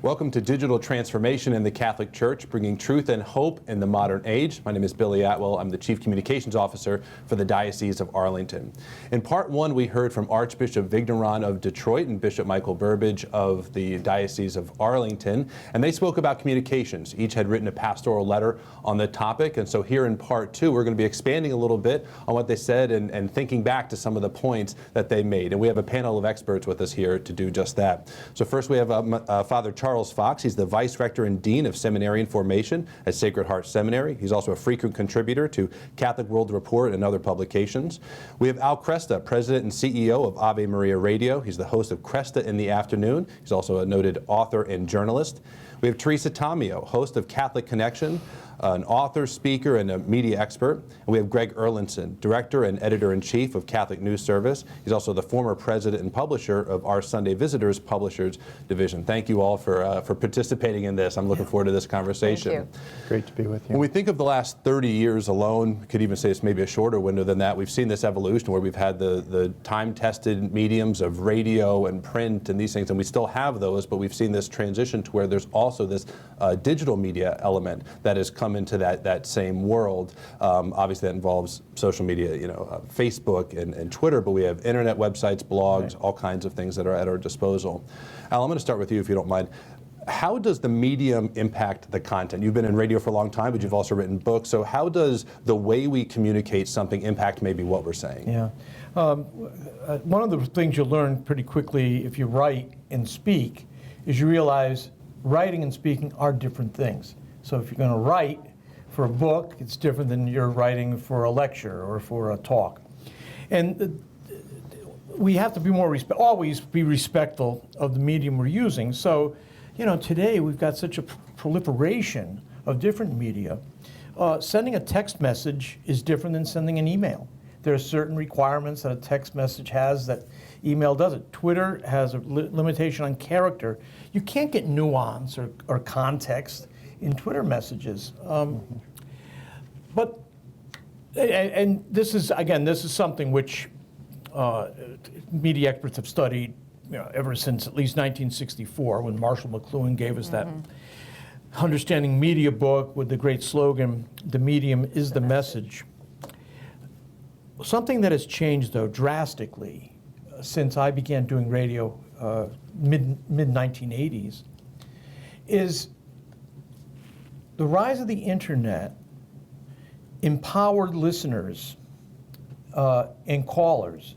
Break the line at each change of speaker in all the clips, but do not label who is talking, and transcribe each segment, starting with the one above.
Welcome to Digital Transformation in the Catholic Church, bringing truth and hope in the modern age. My name is Billy Atwell. I'm the Chief Communications Officer for the Diocese of Arlington. In part one, we heard from Archbishop Vigneron of Detroit and Bishop Michael Burbidge of the Diocese of Arlington, and they spoke about communications. Each had written a pastoral letter on the topic, and so here in part two, we're going to be expanding a little bit on what they said and thinking back to some of the points that they made. And we have a panel of experts with us here to do just that. So first we have Father Charles Fox. He's the Vice-Rector and Dean of Seminary and Formation at Sacred Heart Seminary. He's also a frequent contributor to Catholic World Report and other publications. We have Kresta, President and CEO of Ave Maria Radio. He's the host of Kresta in the Afternoon. He's also a noted author and journalist. We have Teresa, Tomeo, host of Catholic Connection, an author, speaker, and a media expert. And we have Erlandson, Director and Editor-in-Chief of Catholic News Service. He's also the former president and publisher of our Sunday Visitors Publishers Division. Thank you all for participating in this. I'm looking forward to this conversation.
Thank you.
Great to be with you.
When we think of the last 30 years alone, we could even say it's maybe a shorter window than that. We've seen this evolution where we've had the time-tested mediums of radio and print and these things, and we still have those, but we've seen this transition to where there's also this digital media element that has come into that same world. Obviously that involves social media, Facebook and Twitter, but we have internet websites, blogs, all kinds of things that are at our disposal. Al, I'm going to start with you if you don't mind. How does the medium impact the content? You've been in radio for a long time, but you've also written books. So how does the way we communicate something impact maybe what we're saying?
Yeah. One of the things you'll learn pretty quickly if you write and speak is you realize writing and speaking are different things. So if you're going to write for a book, it's different than you're writing for a lecture or for a talk. And we have to be always be respectful of the medium we're using. So, today we've got such a proliferation of different media. Sending a text message is different than sending an email. There are certain requirements that a text message has that email doesn't. Twitter has a limitation on character. You can't get nuance or context in Twitter messages. But this is something which media experts have studied ever since at least 1964, when Marshall McLuhan gave us that Understanding Media book with the great slogan, "The medium is the message." Something that has changed, though, drastically since I began doing radio mid-1980s is the rise of the internet empowered listeners and callers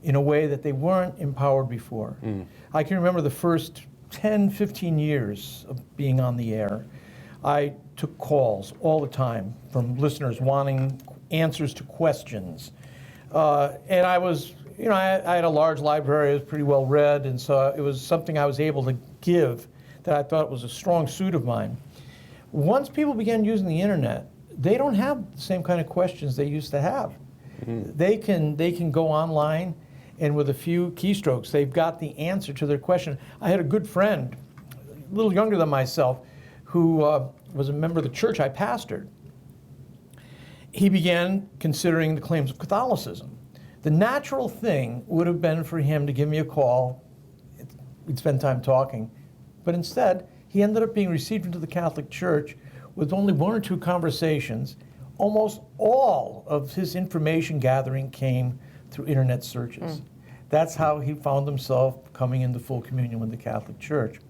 in a way that they weren't empowered before. I can remember the first 10, 15 years of being on the air. I took calls all the time from listeners wanting answers to questions. And I was, I had a large library, I was pretty well read, and so it was something I was able to give that I thought was a strong suit of mine. Once people began using the internet, they don't have the same kind of questions they used to have. They can go online, and with a few keystrokes, they've got the answer to their question. I had a good friend, a little younger than myself, who was a member of the church I pastored. He began considering the claims of Catholicism. The natural thing would have been for him to give me a call. We'd spend time talking. But instead, he ended up being received into the Catholic Church with only one or two conversations. Almost all of his information gathering came through internet searches. That's how he found himself coming into full communion with the Catholic Church.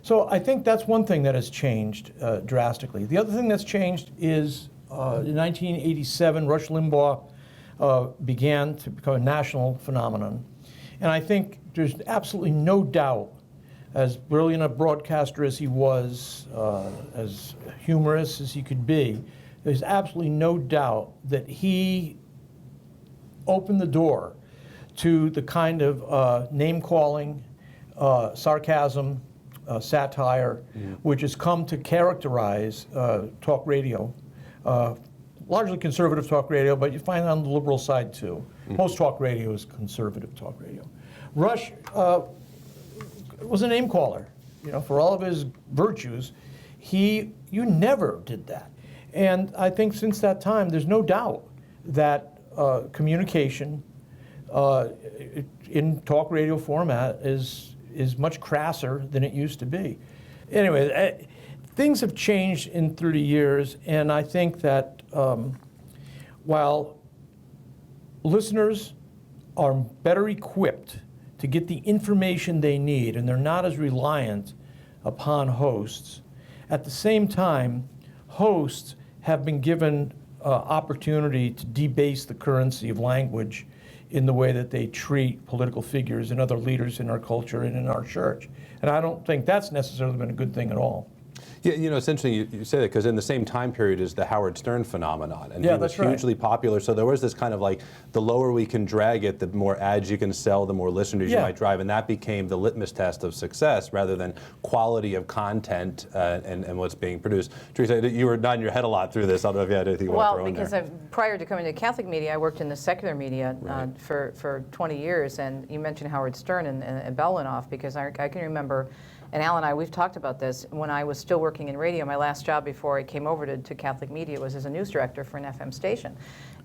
So I think that's one thing that has changed drastically. The other thing that's changed is in 1987, Rush Limbaugh began to become a national phenomenon. And I think there's absolutely no doubt, as brilliant a broadcaster as he was, as humorous as he could be, there's absolutely no doubt that he opened the door to the kind of name-calling, sarcasm, satire, which has come to characterize talk radio, largely conservative talk radio, but you find it on the liberal side too. Most talk radio is conservative talk radio. Rush was a name caller, for all of his virtues. You never did that. And I think since that time, there's no doubt that communication in talk radio format is is much crasser than it used to be. Anyway, things have changed in 30 years, and I think that while listeners are better equipped to get the information they need, and they're not as reliant upon hosts, at the same time, hosts have been given opportunity to debase the currency of language in the way that they treat political figures and other leaders in our culture and in our church. And I don't think that's necessarily been a good thing at all.
Yeah, you know, it's interesting you say that, because in the same time period is the Howard Stern phenomenon, and
Yeah,
he was
that's right.
hugely popular. So there was this kind of like, the lower we can drag it, the more ads you can sell, the more listeners you
Yeah.
might drive, and that became the litmus test of success rather than quality of content and what's being produced. Teresa, you were nodding your head a lot through this. I don't know if you had anything you want to throw in there.
Well, because prior to coming to Catholic media, I worked in the secular media for 20 years, and you mentioned Howard Stern and Bell went off, because I can remember. And Al and I, we've talked about this. When I was still working in radio, my last job before I came over to Catholic media was as a news director for an FM station.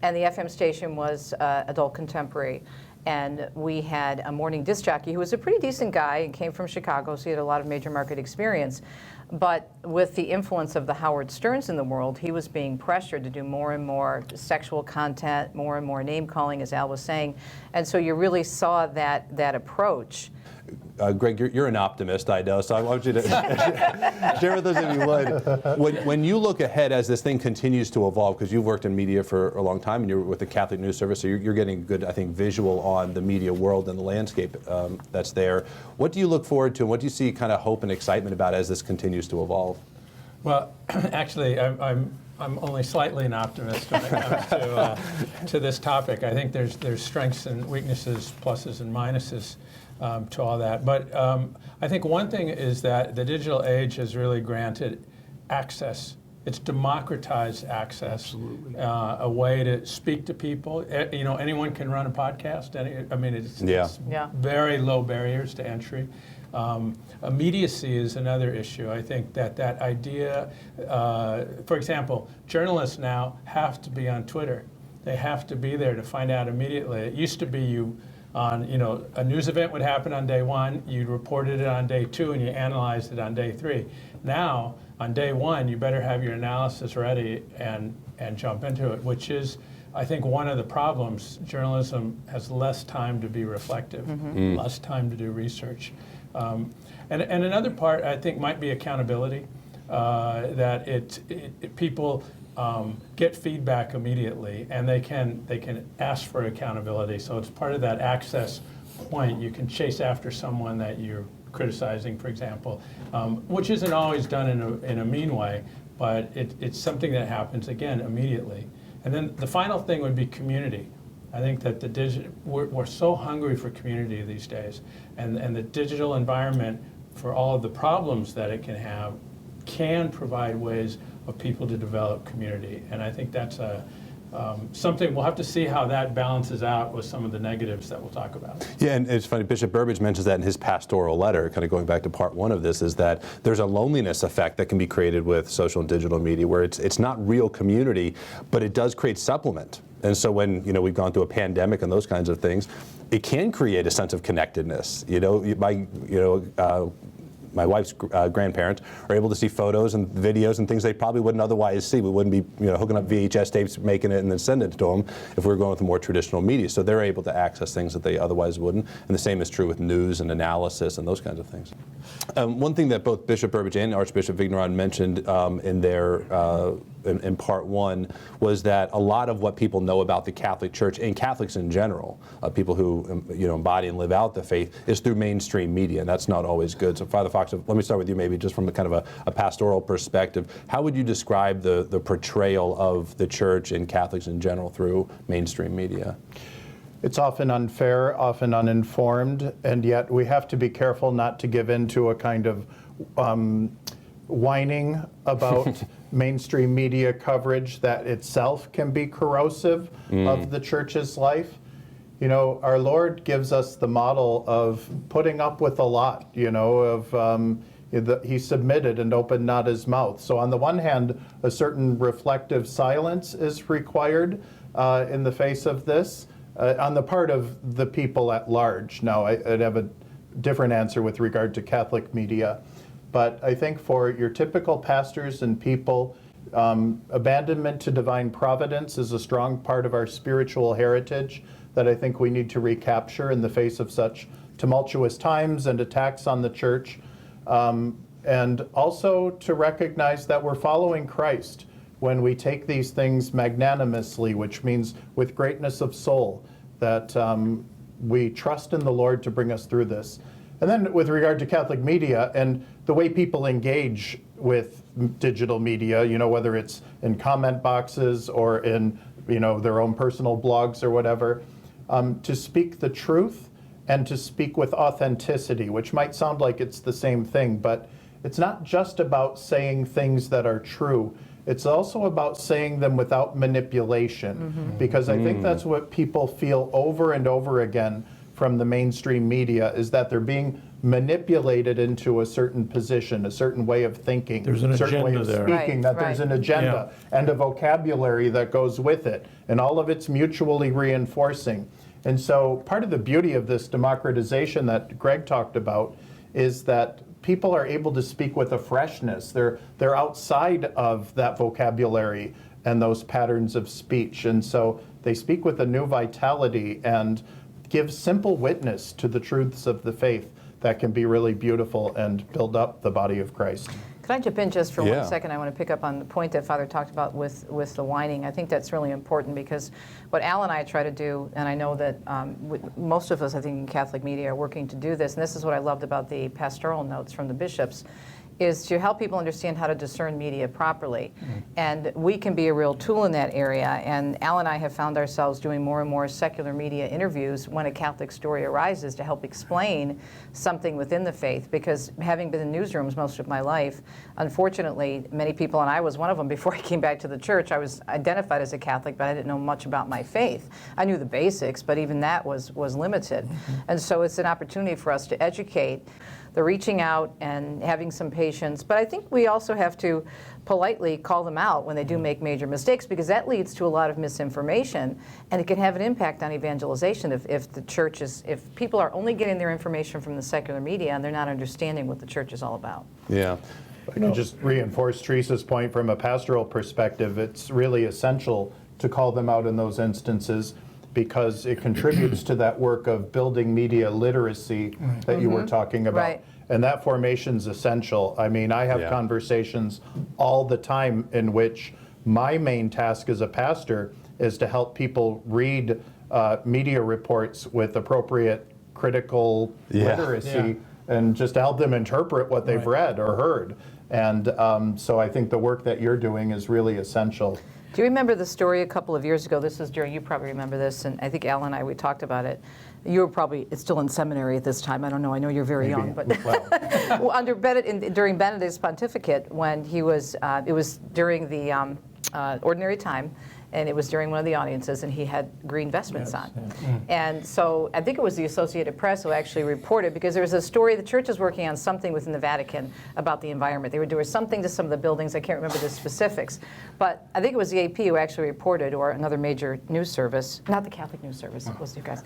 And the FM station was adult contemporary. And we had a morning disc jockey who was a pretty decent guy and came from Chicago, so he had a lot of major market experience. But with the influence of the Howard Sterns in the world, he was being pressured to do more and more sexual content, more and more name calling, as Al was saying. And so you really saw that approach.
Greg, you're an optimist, I know, so I want you to share with us, if you would. When you look ahead as this thing continues to evolve, because you've worked in media for a long time and you're with the Catholic News Service, so you're getting good, I think, visual on the media world and the landscape that's there. What do you look forward to, and what do you see kind of hope and excitement about as this continues to evolve?
Well, actually, I'm only slightly an optimist when it comes to this topic. I think there's strengths and weaknesses, pluses and minuses to all that. But I think one thing is that the digital age has really granted access. It's democratized access. Absolutely. A way to speak to people. You know, anyone can run a podcast. It's very low barriers to entry. Immediacy is another issue. I think that idea, for example, journalists now have to be on Twitter. They have to be there to find out immediately. It used to be a news event would happen on day one, you reported it on day two, and you analyzed it on day three. Now, on day one, you better have your analysis ready and jump into it, which is, I think, one of the problems. Journalism has less time to be reflective, less time to do research. And another part, I think, might be accountability, that people get feedback immediately, and they can ask for accountability. So it's part of that access point. You can chase after someone that you're criticizing, for example, which isn't always done in a mean way, but it's something that happens, again, immediately. And then the final thing would be community. I think that we're so hungry for community these days, and the digital environment, for all of the problems that it can have, can provide ways of people to develop community. And I think that's something we'll have to see how that balances out with some of the negatives that we'll talk about.
Yeah, and it's funny, Bishop Burbidge mentions that in his pastoral letter, kind of going back to part one of this, is that there's a loneliness effect that can be created with social and digital media, where it's not real community, but it does create supplement. And so when we've gone through a pandemic and those kinds of things, it can create a sense of connectedness. My wife's grandparents are able to see photos and videos and things they probably wouldn't otherwise see. We wouldn't be hooking up VHS tapes, making it, and then sending it to them if we were going with the more traditional media. So they're able to access things that they otherwise wouldn't. And the same is true with news and analysis and those kinds of things. One thing that both Bishop Burbidge and Archbishop Vigneron mentioned in their in part one was that a lot of what people know about the Catholic Church and Catholics in general, people who embody and live out the faith, is through mainstream media, and that's not always good. So Father Fox, let me start with you, maybe just from a kind of a pastoral perspective. How would you describe the portrayal of the Church and Catholics in general through mainstream media?
It's often unfair, often uninformed, and yet we have to be careful not to give in to a kind of whining about mainstream media coverage that itself can be corrosive of the Church's life. Our Lord gives us the model of putting up with a lot, he submitted and opened not his mouth. So on the one hand, a certain reflective silence is required in the face of this on the part of the people at large. Now, I'd have a different answer with regard to Catholic media. But I think for your typical pastors and people, abandonment to divine providence is a strong part of our spiritual heritage that I think we need to recapture in the face of such tumultuous times and attacks on the church. And also to recognize that we're following Christ when we take these things magnanimously, which means with greatness of soul, that we trust in the Lord to bring us through this. And then with regard to Catholic media and the way people engage with digital media, whether it's in comment boxes or in, their own personal blogs or whatever, to speak the truth and to speak with authenticity, which might sound like it's the same thing, but it's not just about saying things that are true. It's also about saying them without manipulation, because I think that's what people feel over and over again from the mainstream media, is that they're being manipulated into a certain position, a certain way of thinking,
There's an
a certain way
agenda
of
there.
speaking, that there's an agenda and a vocabulary that goes with it, and all of it's mutually reinforcing. And so part of the beauty of this democratization that Greg talked about is that people are able to speak with a freshness. They're outside of that vocabulary and those patterns of speech. And so they speak with a new vitality and give simple witness to the truths of the faith that can be really beautiful and build up the body of Christ.
Could I jump in just for
Yeah.
1 second? I want to pick up on the point that Father talked about with the whining. I think that's really important, because what Al and I try to do, and I know that most of us, I think, in Catholic media are working to do this, and this is what I loved about the pastoral notes from the bishops, is to help people understand how to discern media properly. And we can be a real tool in that area. And Al and I have found ourselves doing more and more secular media interviews when a Catholic story arises to help explain something within the faith. Because having been in newsrooms most of my life, unfortunately, many people, and I was one of them before I came back to the church, I was identified as a Catholic, but I didn't know much about my faith. I knew the basics, but even that was limited. And so it's an opportunity for us to educate. The reaching out and having some patience. But I think we also have to politely call them out when they do make major mistakes, because that leads to a lot of misinformation, and it can have an impact on evangelization if the church is, if people are only getting their information from the secular media and they're not understanding what the church is all about.
Yeah.
I can just reinforce Teresa's point from a pastoral perspective. It's really essential to call them out in those instances, because it contributes to that work of building media literacy that you were talking about.
Right.
And that formation's essential. I mean, I have conversations all the time in which my main task as a pastor is to help people read media reports with appropriate critical literacy, and just to help them interpret what they've read or heard. And so I think the work that you're doing is really essential.
Do you remember the story a couple of years ago? This was during, you probably remember this, and I think Al and I, we talked about it. You were probably still in seminary at this time. I don't know. I know you're very young, but well, under during Benedict's pontificate, when he was, it was during the ordinary time, and it was during one of the audiences, and he had green vestments on. And so I think it was the Associated Press who actually reported, because there was a story, the church was working on something within the Vatican about the environment. They were doing something to some of the buildings. I can't remember the specifics. But I think it was the AP who actually reported, or another major news service, not the Catholic news service, it was you guys.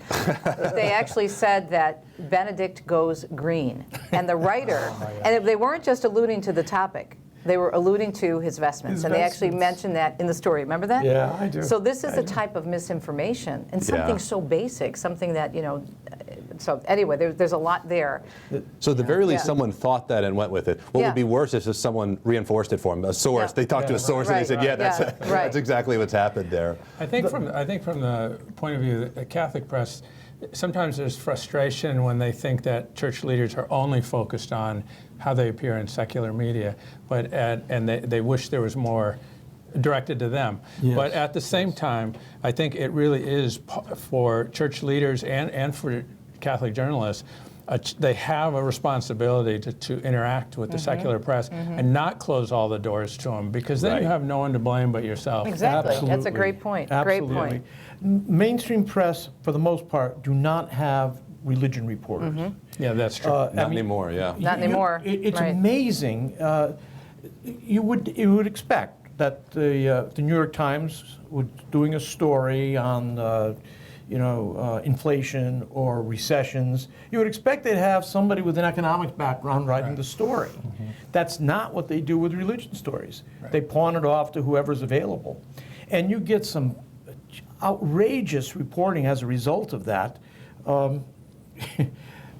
They actually said that Benedict goes green. And the writer, and they weren't just alluding to the topic. They were alluding to his vestments, and they actually mentioned that in the story. Remember that?
Yeah, I do.
So this is a type of misinformation, and something so basic, something that, so anyway, there's a lot there.
So at the very least, someone thought that and went with it. What would be worse is if someone reinforced it for them, a source. They talked to a source and they said, that's exactly what's happened there.
I think from the point of view of the Catholic press, sometimes there's frustration when they think that church leaders are only focused on how they appear in secular media, and they wish there was more directed to them.
Yes.
But at the same time, I think it really is for church leaders and for Catholic journalists, they have a responsibility to interact with the secular press and not close all the doors to them, because then you have no one to blame but yourself.
Exactly. That's a
Absolutely.
great point.
Absolutely.
Great point.
Mainstream press, for the most part, do not have religion reporters.
Yeah, that's true.
Not anymore,
Not anymore.
It's
Right.
amazing. You would expect that the New York Times was doing a story on inflation or recessions, you would expect they'd have somebody with an economics background writing the story. That's not what they do with religion stories. They pawn it off to whoever's available. And you get some outrageous reporting as a result of that. You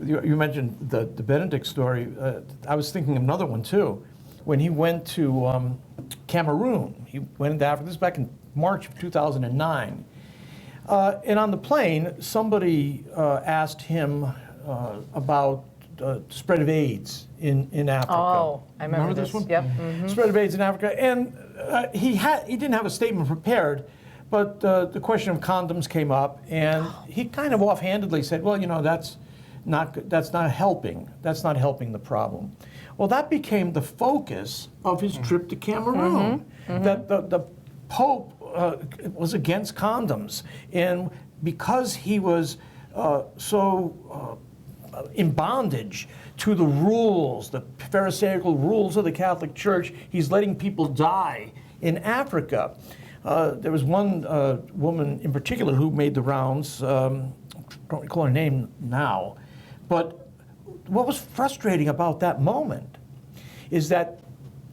mentioned the Benedict story. I was thinking of another one too. When he went to Cameroon, he went into Africa, this is back in March of 2009. And on the plane, somebody asked him about the spread of AIDS in Africa.
Oh, I remember
this one?
Yep.
Spread of AIDS in Africa. And he didn't have a statement prepared, but the question of condoms came up, and he kind of offhandedly said, well, that's not helping. That's not helping the problem. Well, that became the focus of his trip to Cameroon, that the Pope was against condoms. And because he was so in bondage to the rules, the Pharisaical rules of the Catholic Church, he's letting people die in Africa. There was one woman in particular who made the rounds, don't recall her name now, but what was frustrating about that moment is that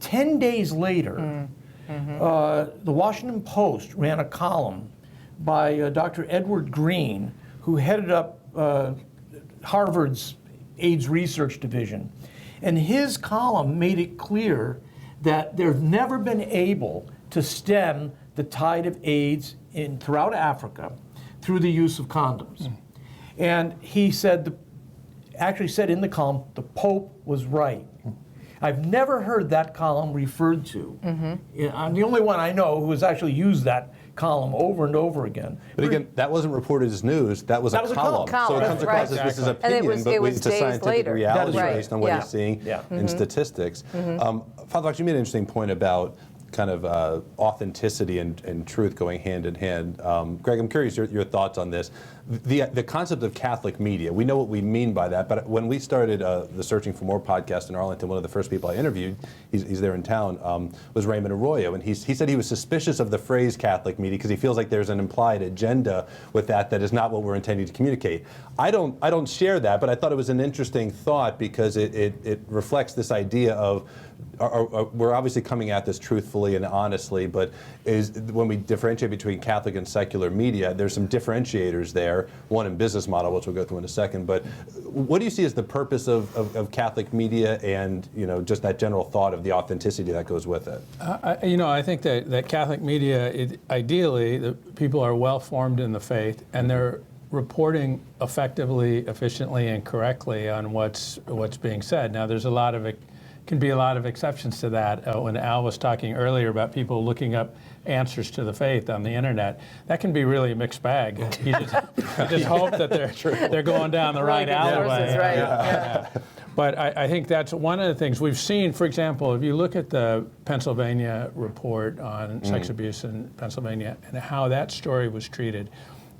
10 days later, the Washington Post ran a column by Dr. Edward Green, who headed up Harvard's AIDS Research Division. And his column made it clear that they've never been able to stem the tide of AIDS throughout Africa through the use of condoms. And he said, actually said in the column, the Pope was right. I've never heard that column referred to. I'm the only one I know who has actually used that column over and over again.
But again, that wasn't reported as news. That was a column. So it comes across as this is opinion, but it's a scientific reality based on what he's seeing in statistics. Father Fox, you made an interesting point about kind of authenticity and truth going hand in hand. Greg, I'm curious your thoughts on this. The concept of Catholic media, we know what we mean by that, but when we started the Searching for More podcast in Arlington, one of the first people I interviewed, he's there in town, was Raymond Arroyo, and he said he was suspicious of the phrase Catholic media because he feels like there's an implied agenda with that is not what we're intending to communicate. I don't share that, but I thought it was an interesting thought because it reflects this idea of we're obviously coming at this truthfully and honestly, but when we differentiate between Catholic and secular media, there's some differentiators there, one in business model, which we'll go through in a second, but what do you see as the purpose of Catholic media and just that general thought of the authenticity that goes with it?
I think that Catholic media, ideally, the people are well formed in the faith and they're reporting effectively, efficiently, and correctly on what's being said. Now, there's can be a lot of exceptions to that. When Al was talking earlier about people looking up answers to the faith on the internet, that can be really a mixed bag. You just hope that they're going down the right alleyway.
Right.
But I think that's one of the things we've seen. For example, if you look at the Pennsylvania report on sex abuse in Pennsylvania and how that story was treated,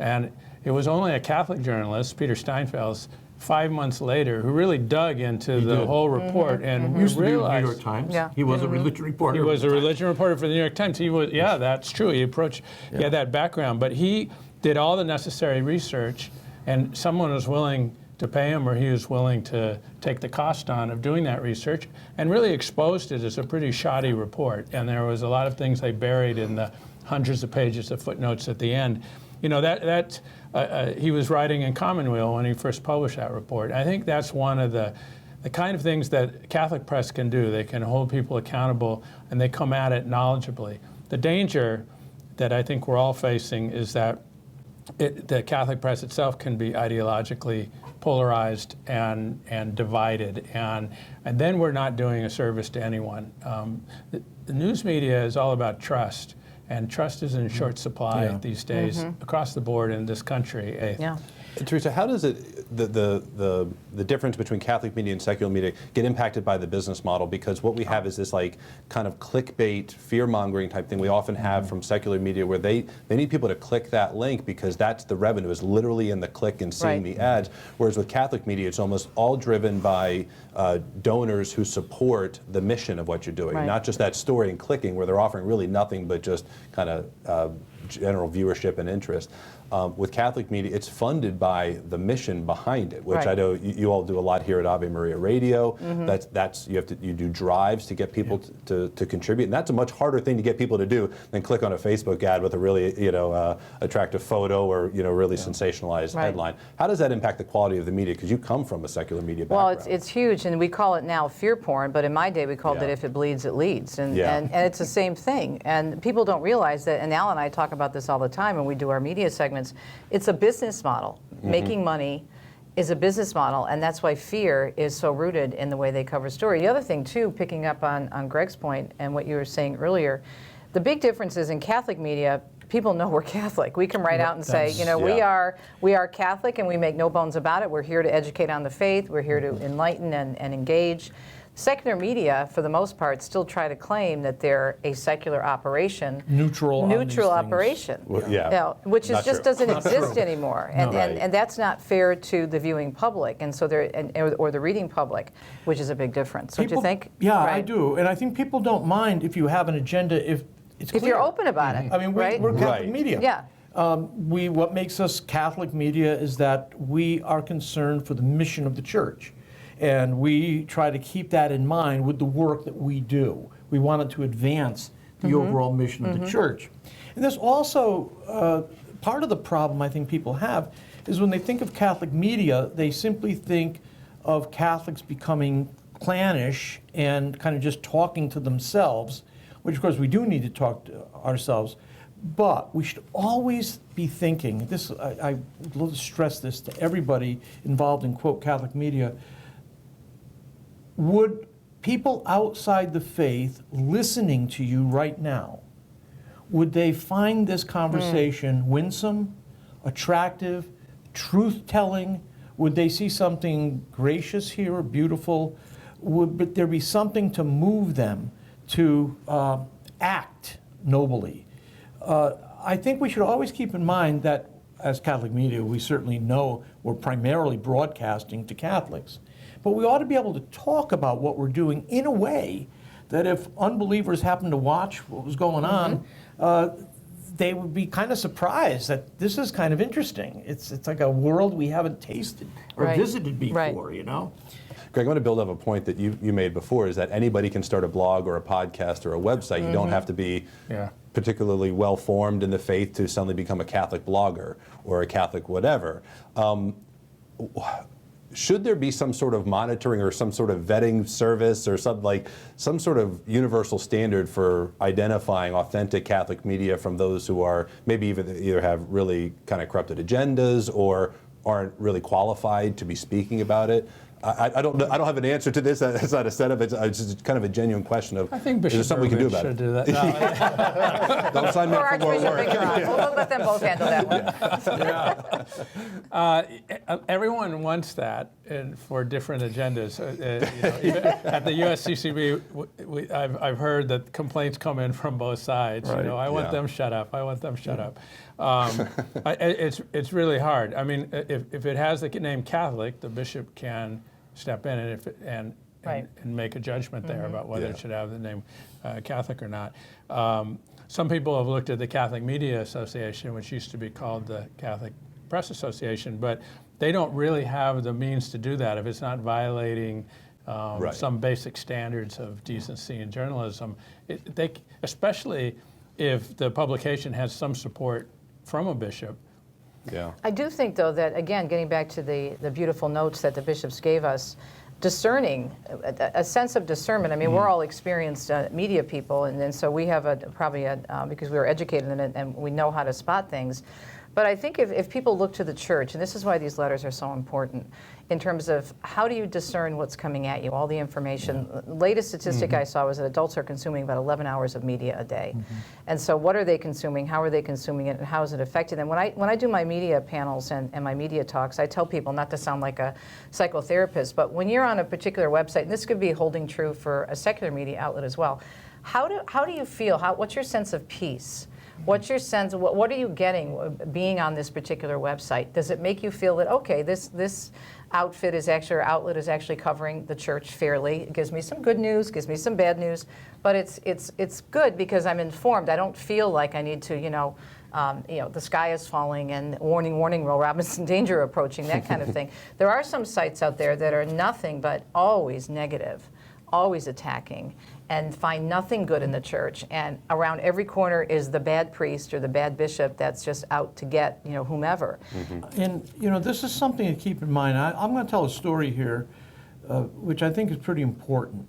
and it was only a Catholic journalist, Peter Steinfels, 5 months later, who really dug into the whole report and
Used to be with the
realized
New York Times. He was a religion reporter.
he was a religion reporter for the New York Times. He was, that's true. He had that background, but he did all the necessary research, and someone was willing to pay him, or he was willing to take the cost on of doing that research, and really exposed it as a pretty shoddy report. And there was a lot of things they buried in the hundreds of pages of footnotes at the end. He was writing in Commonweal when he first published that report. I think that's one of the kind of things that Catholic press can do. They can hold people accountable, and they come at it knowledgeably. The danger that I think we're all facing is that the Catholic press itself can be ideologically polarized and divided, and then we're not doing a service to anyone. The news media is all about trust. And trust is in short supply these days across the board in this country.
Teresa, how does the difference between Catholic media and secular media get impacted by the business model? Because what we have is this kind of clickbait, fear-mongering type thing we often have from secular media, where they need people to click that link because that's the revenue, is literally in the click and seeing the ads. Whereas with Catholic media, it's almost all driven by donors who support the mission of what you're doing, not just that story and clicking where they're offering really nothing but just kind of general viewership and interest. With Catholic media, it's funded by the mission behind it, which
Right.
I know you all do a lot here at Ave Maria Radio. That's you do drives to get people to contribute, and that's a much harder thing to get people to do than click on a Facebook ad with a really attractive photo or really sensationalized
Right.
headline. How does that impact the quality of the media? Because you come from a secular media
Well,
background.
it's huge, and we call it now fear porn, but in my day we called
Yeah.
it if it bleeds, it leads. And,
Yeah.
and it's the same thing. And people don't realize that, and Al and I talk about this all the time when we do our media segments, it's a business model. Making money is a business model, and that's why fear is so rooted in the way they cover story. The other thing, too, picking up on Greg's point and what you were saying earlier, the big difference is in Catholic media, people know we're Catholic. We can write out and say,
Yeah.
we are Catholic, and we make no bones about it. We're here to educate on the faith. We're here to enlighten and engage. Secular media, for the most part, still try to claim that they're a secular operation.
Neutral on these things.
operation.
Well, yeah.
You know, which
Not
just
true.
doesn't exist anymore. And,
Right.
and that's not fair to the viewing public, and so or the reading public, which is a big difference. Don't you think?
Yeah, I
Right.
do. And I think people don't mind if you have an agenda if it's clear.
If you're open about it.
I mean,
right?
we're Catholic
Right.
media.
Yeah.
What makes us Catholic media is that we are concerned for the mission of the church. And we try to keep that in mind with the work that we do. We wanted to advance the overall mission of the church. And there's also part of the problem I think people have is when they think of Catholic media, they simply think of Catholics becoming clannish and kind of just talking to themselves, which of course we do need to talk to ourselves. But we should always be thinking, this I would love to stress this to everybody involved in, quote, Catholic media, would people outside the faith listening to you right now, would they find this conversation winsome, attractive, truth-telling? Would they see something gracious here, beautiful? Would there be something to move them to act nobly? I think we should always keep in mind that as Catholic media, we certainly know we're primarily broadcasting to Catholics. But we ought to be able to talk about what we're doing in a way that if unbelievers happen to watch what was going on, they would be kind of surprised that this is kind of interesting. It's like a world we haven't tasted or
Right.
visited before,
Right.
you know?
Greg, I want to build up a point that you made before, is that anybody can start a blog or a podcast or a website. You don't have to be particularly well-formed in the faith to suddenly become a Catholic blogger or a Catholic whatever. Should there be some sort of monitoring or some sort of vetting service or some sort of universal standard for identifying authentic Catholic media from those who are maybe either have really kind of corrupted agendas or aren't really qualified to be speaking about it? I don't have an answer to this. That's not a setup. It's just kind of a genuine question of,
I think
is there
Bishop
something we can do about
should
it?
do that. No,
Don't sign me
Or
up for more
Archbishop
work.
Bigger. We'll let them both handle that one.
everyone wants that for different agendas. Even at the USCCB, I've heard that complaints come in from both sides.
Right.
I want them shut up. I want them shut up. It's really hard. I mean, if it has the name Catholic, the bishop can step in and
Right.
make a judgment there about whether
Yeah.
it should have the name Catholic or not. Some people have looked at the Catholic Media Association, which used to be called the Catholic Press Association, but they don't really have the means to do that if it's not violating
Right.
some basic standards of decency in journalism. Especially if the publication has some support from a bishop.
Yeah.
I do think, though, that, again, getting back to the beautiful notes that the bishops gave us, discerning, a sense of discernment. I mean, we're all experienced media people, and so we have because we were educated in it and we know how to spot things. But I think if people look to the church, and this is why these letters are so important, in terms of how do you discern what's coming at you, all the information. Latest statistic I saw was that adults are consuming about 11 hours of media a day. And so what are they consuming, how are they consuming it, and how is it affecting them? When I do my media panels and my media talks, I tell people, not to sound like a psychotherapist, but when you're on a particular website, and this could be holding true for a secular media outlet as well, how do you feel? What's your sense of peace What's your sense? What are you getting being on this particular website? Does it make you feel that, okay, this outfit is actually, or outlet is actually covering the church fairly? It gives me some good news, gives me some bad news, but it's good because I'm informed. I don't feel like I need to, the sky is falling and warning, warning, Will Robinson, danger approaching, that kind of thing. There are some sites out there that are nothing but always negative, always attacking, and find nothing good in the church. And around every corner is the bad priest or the bad bishop that's just out to get, whomever.
And, this is something to keep in mind. I'm going to tell a story here, which I think is pretty important.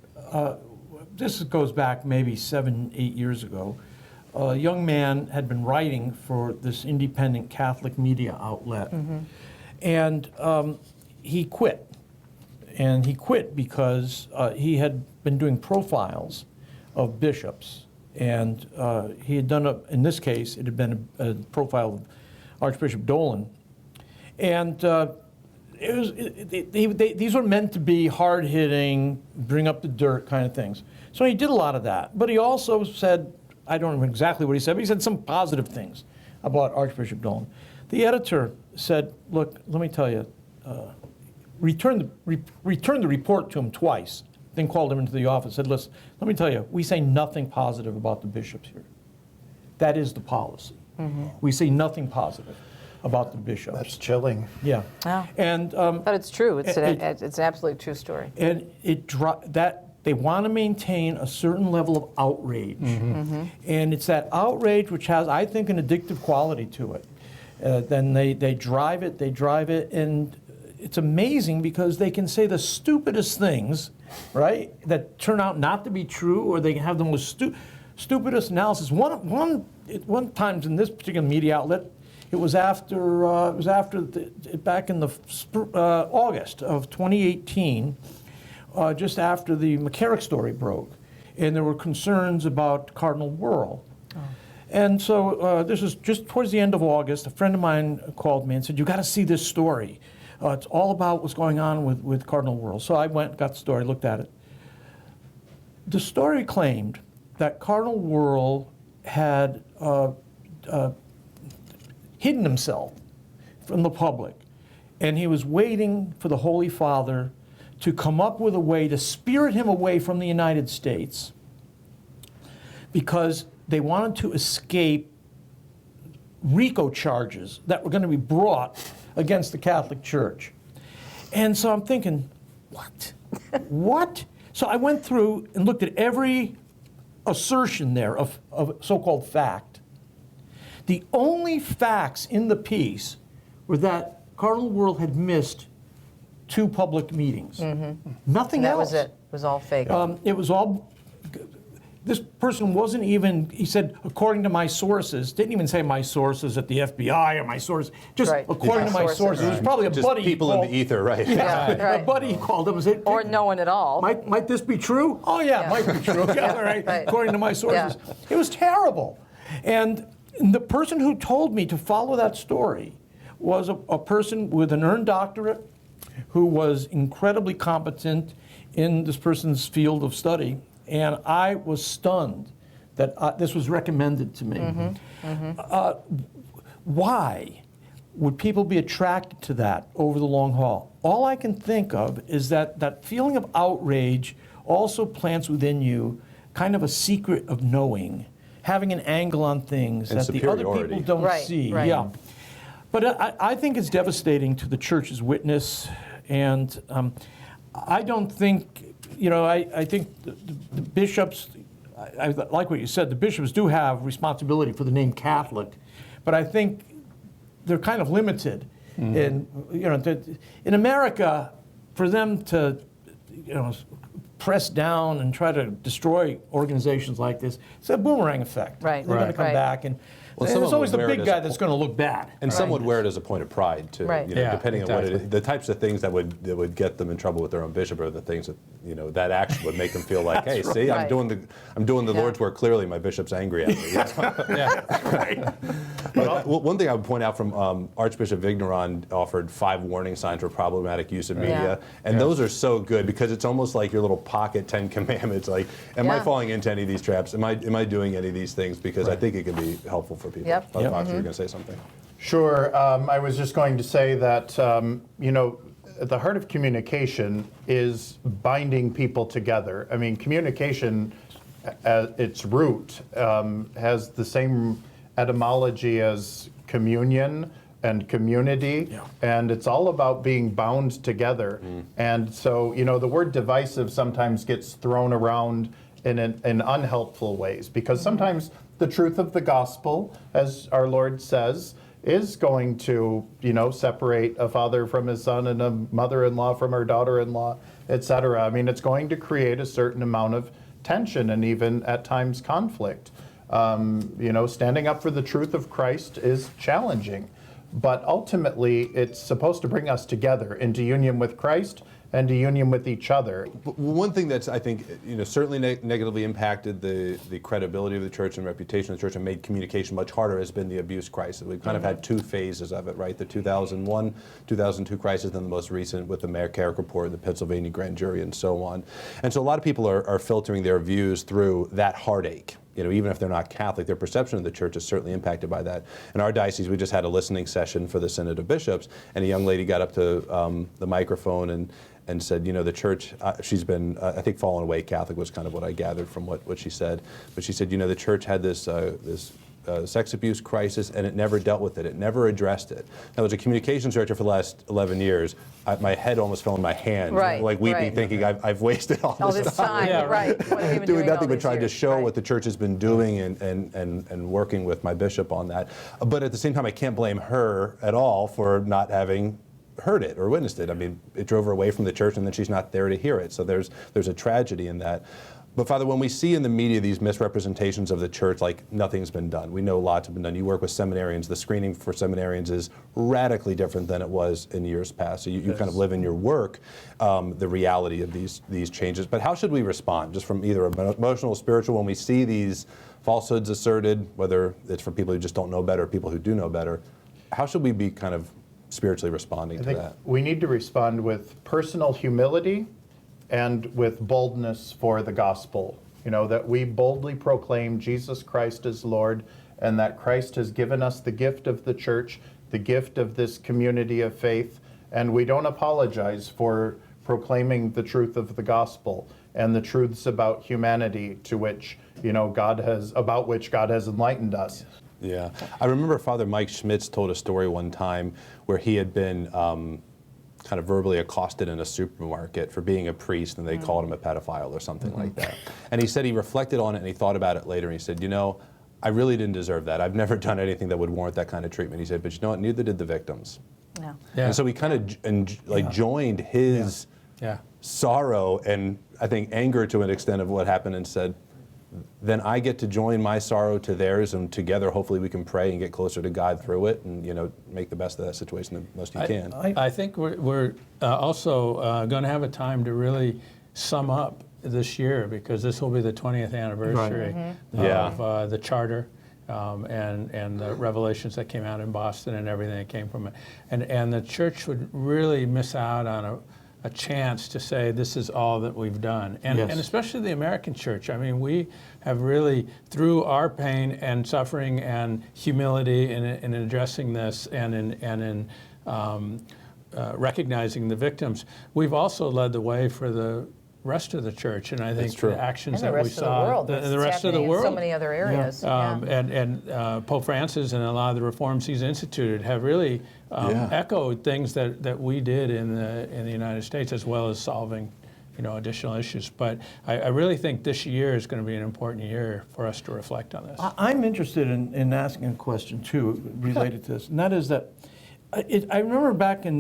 This goes back maybe 7, 8 years ago. A young man had been writing for this independent Catholic media outlet, and he quit. And he quit because he had been doing profiles of bishops, and he had done in this case, it had been a profile of Archbishop Dolan, and these were meant to be hard-hitting, bring up the dirt kind of things. So he did a lot of that, but he also said, I don't know exactly what he said, but he said some positive things about Archbishop Dolan. The editor said, look, let me tell you, returned the report to him twice, then called him into the office, said, listen, let me tell you, we say nothing positive about the bishops here. That is the policy. We say nothing positive about the bishops.
That's chilling.
Yeah.
Oh.
And,
But it's true. It's an absolutely true story.
and they want to maintain a certain level of outrage. And it's that outrage which has, I think, an addictive quality to it. Then they drive it, and it's amazing because they can say the stupidest things, right, that turn out not to be true, or they can have the most stupidest analysis. One time in this particular media outlet, it was after back in the August of 2018, just after the McCarrick story broke, and there were concerns about Cardinal Wuerl. And so this was just towards the end of August. A friend of mine called me and said, you got to see this story. It's all about what's going on with Cardinal Wuerl. So I went, got the story, looked at it. The story claimed that Cardinal Wuerl had hidden himself from the public, and he was waiting for the Holy Father to come up with a way to spirit him away from the United States because they wanted to escape RICO charges that were going to be brought against the Catholic Church. And so I'm thinking, what? What? So I went through and looked at every assertion there of so-called fact. The only facts in the piece were that Cardinal Wuerl had missed 2 public meetings. Nothing else.
That was it. It was all fake.
It was all, this person wasn't even, he said, according to my sources, didn't even say my sources at the FBI or my sources, just
Right.
according to my sources. It was probably a
Just
buddy.
people in the ether, right?
Yeah, right.
A buddy called him and said,
Or no one at all.
might this be true? Oh yeah,
Yeah.
might be true. Yeah, right.
Right.
According to my sources.
Yeah.
It was terrible. And the person who told me to follow that story was a person with an earned doctorate who was incredibly competent in this person's field of study. And I was stunned that this was recommended to me. Why would people be attracted to that over the long haul? All I can think of is that feeling of outrage also plants within you kind of a secret of knowing, having an angle on things
And
that the other
superiority.
people don't
Right,
see.
right.
Yeah. But I think it's devastating to the church's witness, and I don't think, I think the bishops, I like what you said, the bishops do have responsibility for the name Catholic, but I think they're kind of limited. In America, for them to, press down and try to destroy organizations like this, it's a boomerang effect.
Right,
They're going to come
right.
back, and
Well,
and
someone
it's always
would
the
wear it
big
as
guy
a
that's going to look bad.
And some would wear it as a point of pride too.
Right.
You know,
Yeah,
depending on what it
exactly.
is. The types of things that would get them in trouble with their own bishop are the things that that actually would make them feel like, hey, see,
right.
I'm doing the
Yeah.
Lord's work. Clearly, my bishop's angry at me.
Yeah.
But one thing I would point out from Archbishop Vigneron offered 5 warning signs for problematic use of media, and those are so good because it's almost like your little pocket 10 commandments. Like, am I
Yeah.
falling into any of these traps? Am I doing any of these things? Because I think it can be helpful for people.
Yep.
Fox, you were going to say something.
Sure. I was just going to say that, at the heart of communication is binding people together. I mean, communication at its root has the same etymology as communion and community, and it's all about being bound together. And so, the word divisive sometimes gets thrown around in unhelpful ways, because sometimes the truth of the gospel, as our Lord says, is going to, separate a father from his son and a mother-in-law from her daughter-in-law, etc. I mean, it's going to create a certain amount of tension and even at times conflict. Standing up for the truth of Christ is challenging, but ultimately it's supposed to bring us together into union with Christ and to union with each other.
But one thing that's, I think, certainly negatively impacted the credibility of the church and reputation of the church and made communication much harder has been the abuse crisis. We've kind of had 2 phases of it, right? The 2001, 2002 crisis, and the most recent with the Mayor Carrick report, the Pennsylvania grand jury, and so on. And so a lot of people are filtering their views through that heartache. Even if they're not Catholic, their perception of the church is certainly impacted by that. In our diocese, we just had a listening session for the Synod of Bishops, and a young lady got up to the microphone and said, the church, she's been, I think, fallen away Catholic was kind of what I gathered from what she said. But she said, the church had this sex abuse crisis, and it never dealt with it. It never addressed it. Now, as a communications director for the last 11 years, my head almost fell in my hand, like weeping, thinking I've wasted all this time.
Yeah,
right. What have you been
Doing nothing
all
but trying to
these
show
years?
what the church has been doing and working with my bishop on that. But at the same time, I can't blame her at all for not having heard it or witnessed it. I mean, it drove her away from the church, and then she's not there to hear it. So there's a tragedy in that. But Father, when we see in the media these misrepresentations of the church, like nothing's been done, we know lots have been done. You work with seminarians. The screening for seminarians is radically different than it was in years past. So you kind of live in your work the reality of these changes. But how should we respond, just from either emotional or spiritual, when we see these falsehoods asserted, whether it's from people who just don't know better or people who do know better? How should we be kind of spiritually responding to
I think
that?
we need to respond with personal humility and with boldness for the gospel. That we boldly proclaim Jesus Christ as Lord, and that Christ has given us the gift of the church, the gift of this community of faith, and we don't apologize for proclaiming the truth of the gospel and the truths about humanity to which, about which God has enlightened us.
Yeah. I remember Father Mike Schmitz told a story one time where he had been kind of verbally accosted in a supermarket for being a priest, and they called him a pedophile or something like that. And he said he reflected on it and he thought about it later, and he said, I really didn't deserve that. I've never done anything that would warrant that kind of treatment. He said, but you know what, neither did the victims.
Yeah.
Yeah.
And so we kind of joined his sorrow and I think anger to an extent of what happened, and said, then I get to join my sorrow to theirs, and together hopefully we can pray and get closer to God through it, and make the best of that situation the most you can.
I think we're also going to have a time to really sum up this year, because this will be the 20th anniversary of the charter and the revelations that came out in Boston and everything that came from it. And the church would really miss out on a chance to say this is all that we've done. And especially the American church. I mean, we have really, through our pain and suffering and humility in addressing this and in recognizing the victims, we've also led the way for the rest of the church, and I think the actions
And the
that we
rest of the
saw,
world.
the rest of the world,
in so many other areas.
and Pope Francis and a lot of the reforms he's instituted have really echoed things that we did in the United States, as well as solving additional issues. But I really think this year is going to be an important year for us to reflect on this.
I'm interested in asking a question too related to this, and that is that I remember back in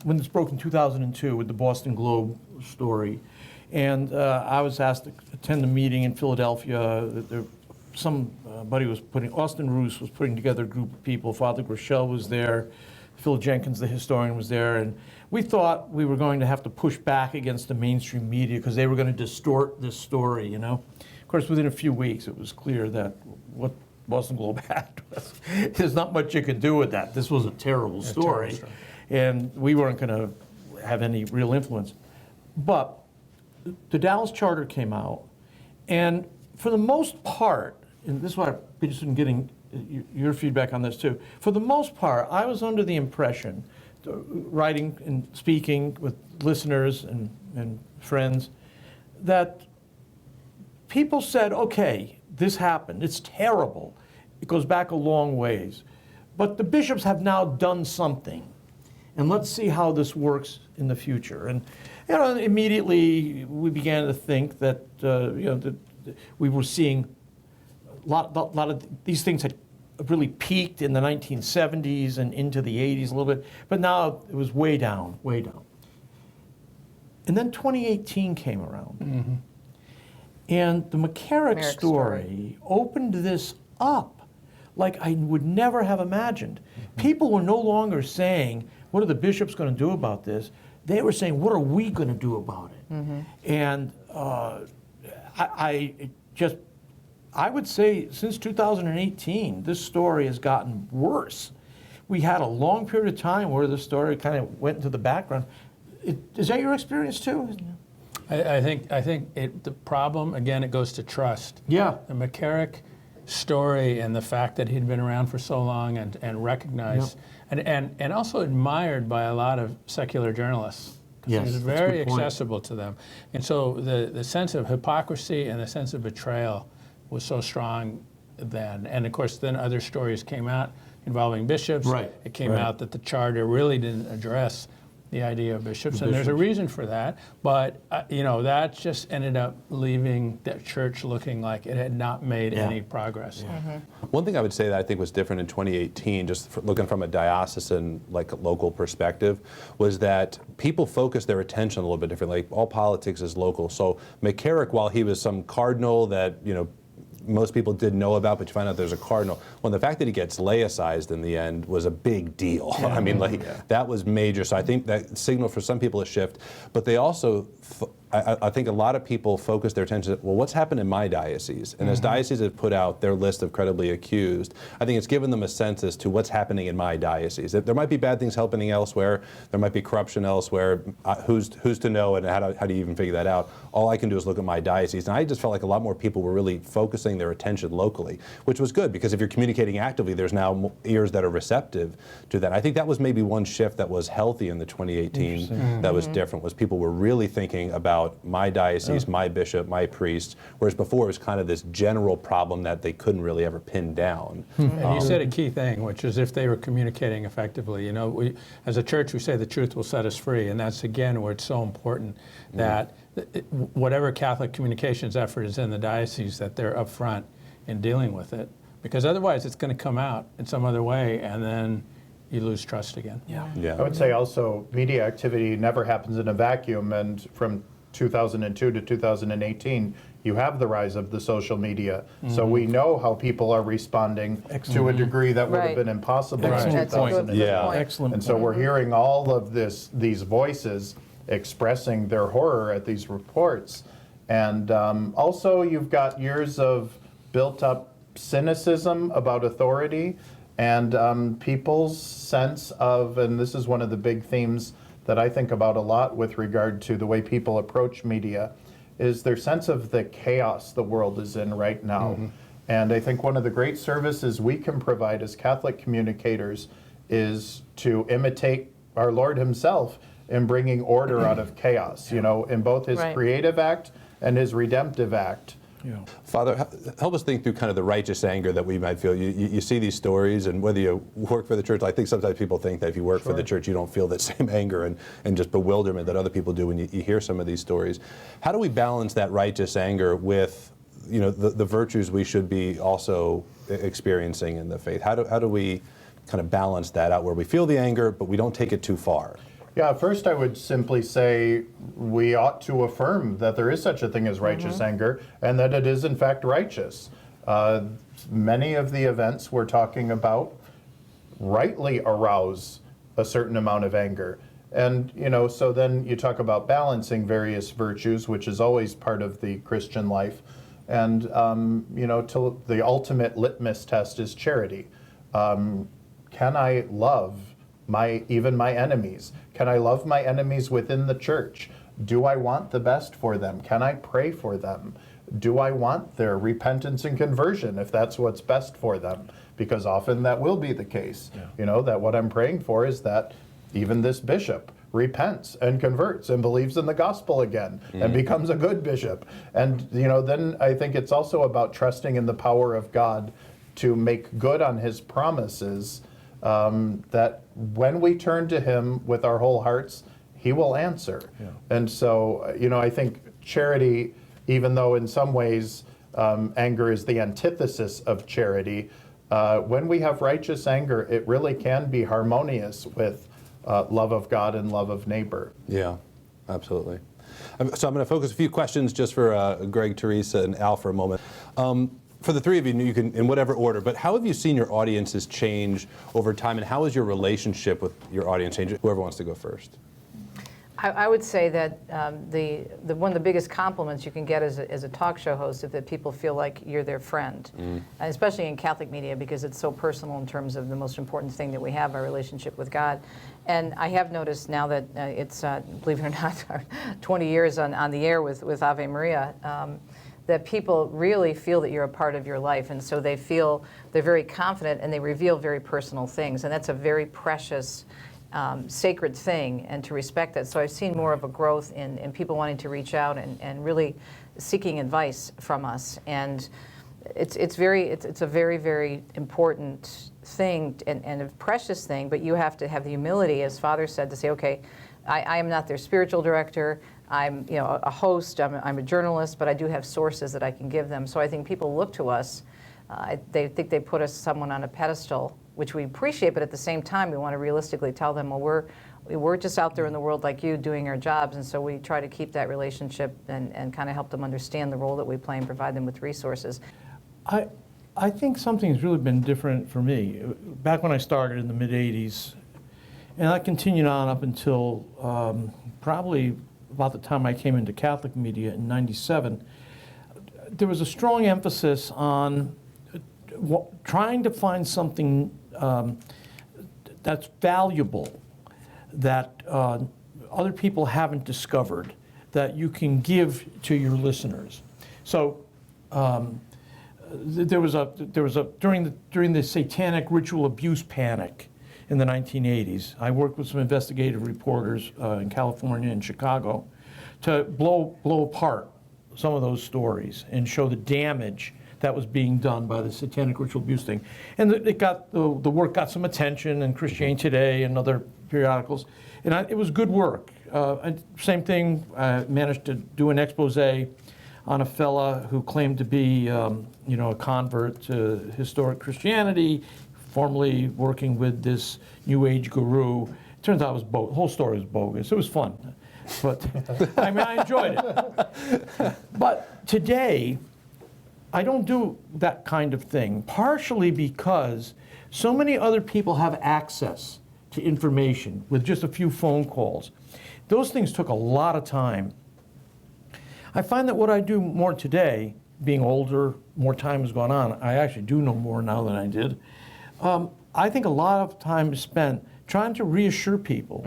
when this broke in 2002 with the Boston Globe story. And I was asked to attend a meeting in Philadelphia. There were somebody was Austin Roos was putting together a group of people. Father Grishel was there, Phil Jenkins, the historian, was there, and we thought we were going to have to push back against the mainstream media because they were going to distort this story, you know. Of course, within a few weeks, it was clear that what Boston Globe had was, there's not much you can do with that. This was a terrible story, and we weren't going to have any real influence. But the Dallas Charter came out, and for the most part, and this is why I'd be interested in getting your feedback on this too. For the most part, I was under the impression, writing and speaking with listeners and friends, that people said, okay, this happened, it's terrible, it goes back a long ways, but the bishops have now done something, and let's see how this works in the future. And you know, immediately we began to think that we were seeing a lot of these things had really peaked in the 1970s and into the 80s a little bit, but now it was way down, way down. And then 2018 came around. Mm-hmm. And the McCarrick story opened this up like I would never have imagined. Mm-hmm. People were no longer saying, what are the bishops going to do about this? They were saying, what are we going to do about it? Mm-hmm. And I would say since 2018, this story has gotten worse. We had a long period of time where the story kind of went into the background. Is that your experience too?
I think the problem, again, it goes to trust.
Yeah.
The McCarrick story and the fact that he'd been around for so long and recognized and also admired by a lot of secular journalists.
Yes,
he was very accessible to them. And so the sense of hypocrisy and the sense of betrayal was so strong then. And of course, then other stories came out involving bishops.
Right.
It came out that the charter really didn't address the idea of bishops, and there's a reason for that. But that just ended up leaving the church looking like it had not made any progress.
Yeah.
Mm-hmm.
One thing I would say that I think was different in 2018, just looking from a diocesan, like local perspective, was that people focused their attention a little bit differently. Like, all politics is local. So McCarrick, while he was some cardinal that most people didn't know about, but you find out there's a cardinal. Well, the fact that he gets laicized in the end was a big deal. Yeah. I mean, that was major. So I think that signaled for some people a shift. But they also, I think a lot of people focus their attention, well, what's happened in my diocese? And as dioceses have put out their list of credibly accused, I think it's given them a sense as to what's happening in my diocese. There might be bad things happening elsewhere. There might be corruption elsewhere. Who's to know, and how do you even figure that out? All I can do is look at my diocese. And I just felt like a lot more people were really focusing their attention locally, which was good, because if you're communicating actively, there's now ears that are receptive to that. I think that was maybe one shift that was healthy in the 2018 that was different, was people were really thinking about my diocese, my bishop, my priest, whereas before it was kind of this general problem that they couldn't really ever pin down.
And you said a key thing, which is if they were communicating effectively. We, as a church, we say the truth will set us free, and that's again where it's so important that whatever Catholic communications effort is in the diocese, that they're upfront in dealing with it, because otherwise it's going to come out in some other way, and then you lose trust again.
I would say also media activity never happens in a vacuum, and from 2002 to 2018, you have the rise of the social media. So we know how people are responding to a degree that would have been impossible in 2002.
Excellent.
And so we're hearing all of these voices expressing their horror at these reports. And also you've got years of built up cynicism about authority, and people's sense of, and this is one of the big themes that I think about a lot with regard to the way people approach media, is their sense of the chaos the world is in right now. And I think one of the great services we can provide as Catholic communicators is to imitate our Lord himself in bringing order out of chaos, in both his creative act and his redemptive act.
Father, help us think through kind of the righteous anger that we might feel. You see these stories, and whether you work for the church, I think sometimes people think that if you work for the church, you don't feel that same anger and just bewilderment that other people do when you hear some of these stories. How do we balance that righteous anger with the virtues we should be also experiencing in the faith? How do we kind of balance that out, where we feel the anger, but we don't take it too far?
Yeah, first I would simply say we ought to affirm that there is such a thing as righteous anger, and that it is in fact righteous. Many of the events we're talking about rightly arouse a certain amount of anger. And, so then you talk about balancing various virtues, which is always part of the Christian life. And, till the ultimate litmus test is charity. Can I love even my enemies? Can I love my enemies within the church? Do I want the best for them? Can I pray for them? Do I want their repentance and conversion if that's what's best for them? Because often that will be the case. That what I'm praying for is that even this bishop repents and converts and believes in the gospel again and becomes a good bishop. And, then I think it's also about trusting in the power of God to make good on his promises, that when we turn to him with our whole hearts, he will answer. And so, I think charity, even though in some ways anger is the antithesis of charity, when we have righteous anger, it really can be harmonious with love of God and love of neighbor.
Yeah, absolutely. So I'm going to focus a few questions just for Greg, Teresa, and Al for a moment. For the three of you, you can, in whatever order, but how have you seen your audiences change over time, and how has your relationship with your audience changed? Whoever wants to go first.
I would say that one of the biggest compliments you can get as a talk show host is that people feel like you're their friend, and especially in Catholic media, because it's so personal in terms of the most important thing that we have, our relationship with God. And I have noticed now that it's, believe it or not, 20 years on the air with Ave Maria, that people really feel that you're a part of your life, and so they're very confident, and they reveal very personal things, and that's a very precious, sacred thing, and to respect that. So I've seen more of a growth in people wanting to reach out and really seeking advice from us, and it's a very, very important thing and a precious thing, but you have to have the humility, as Father said, to say, okay, I am not their spiritual director, I'm a host, I'm a journalist, but I do have sources that I can give them. So I think people look to us, they think they put someone on a pedestal, which we appreciate, but at the same time, we want to realistically tell them, well, we're just out there in the world like you doing our jobs, and so we try to keep that relationship and kind of help them understand the role that we play and provide them with resources.
I think something's really been different for me. Back when I started in the mid-'80s, and I continued on up until probably about the time I came into Catholic media in '97, there was a strong emphasis on trying to find something that's valuable, that other people haven't discovered, that you can give to your listeners. So there was during the satanic ritual abuse panic in the 1980s. I worked with some investigative reporters in California and Chicago to blow apart some of those stories and show the damage that was being done by the satanic ritual abuse thing. And the work got some attention in Christianity Today and other periodicals, and it was good work. Same thing, I managed to do an expose on a fella who claimed to be a convert to historic Christianity, formerly working with this New Age guru. It turns out it was bogus. The whole story was bogus. It was fun, but I enjoyed it. But today, I don't do that kind of thing, partially because so many other people have access to information with just a few phone calls. Those things took a lot of time. I find that what I do more today, being older, more time has gone on, I actually do know more now than I did. I think a lot of time is spent trying to reassure people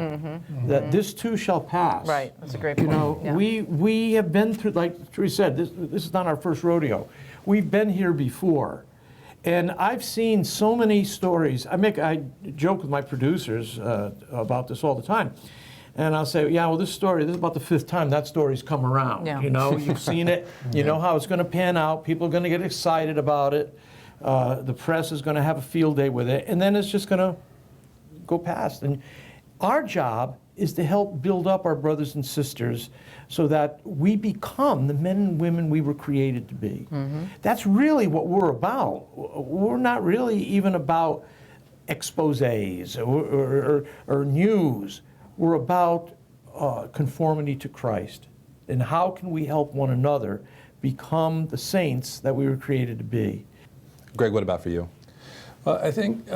that this too shall pass.
Right, that's a great point. Yeah.
We have been through, like Teresa said, this is not our first rodeo. We've been here before. And I've seen so many stories. I joke with my producers about this all the time. And I'll say, yeah, well, this is about the 5th time that story's come around.
Yeah.
You've seen it. You know how it's going to pan out. People are going to get excited about it. The press is going to have a field day with it. And then it's just going to go past. And our job is to help build up our brothers and sisters so that we become the men and women we were created to be. That's really what we're about. We're not really even about exposés or news. We're about conformity to Christ. And how can we help one another become the saints that we were created to be.
Greg, what about for you?
Well, I think